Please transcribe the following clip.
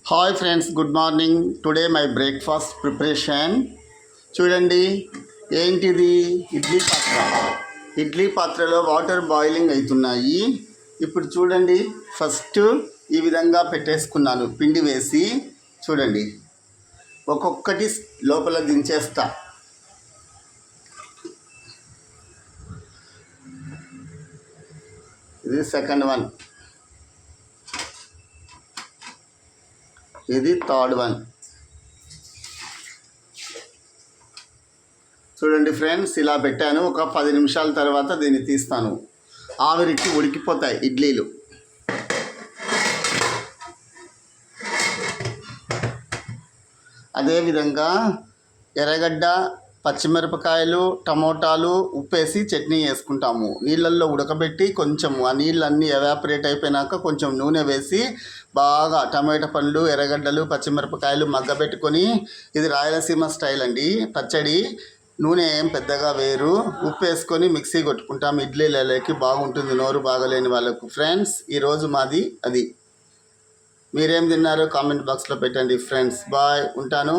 Hi friends, good morning. Today my breakfast preparation. చూడండి, ఏంటిది? ఇడ్లీ పాత్ర. ఇడ్లీ పాత్రలో వాటర్ బాయిలింగ్ అవుతున్నాయి. ఇప్పుడు చూడండి, ఫస్ట్ ఈ విధంగా పెట్టేసుకున్నాను పిండి వేసి. చూడండి, ఒక్కొక్కటి లోపల దించేస్తా. ఇది సెకండ్ వన్, ఇది థర్డ్ వన్. చూడండి ఫ్రెండ్స్, ఇలా పెట్టాను. ఒక 10 నిమిషాల తర్వాత దీన్ని తీస్తాను. ఆవిరికి ఉడికిపోతాయి ఇడ్లీలు. అదేవిధంగా ఎర్రగడ్డ, పచ్చిమిరపకాయలు, టమోటాలు, ఉప్పేసి చట్నీ వేసుకుంటాము. నీళ్ళల్లో ఉడకబెట్టి కొంచెం ఆ నీళ్ళన్నీ ఎవాపరేట్ అయిపోయినాక కొంచెం నూనె వేసి బాగా టమాటా పండ్లు, ఎర్రగడ్డలు, పచ్చిమిరపకాయలు మగ్గబెట్టుకొని, ఇది రాయలసీమ స్టైల్ అండి పచ్చడి. నూనె ఏం పెద్దగా వేరు. ఉప్పు వేసుకొని మిక్సీ కొట్టుకుంటాం ఇడ్లీలకి. బాగుంటుంది నోరు బాగలేని వాళ్ళకు. ఫ్రెండ్స్, ఈరోజు మాది అది. మీరేం తిన్నారో కామెంట్ బాక్స్లో పెట్టండి ఫ్రెండ్స్. బాయ్, ఉంటాను.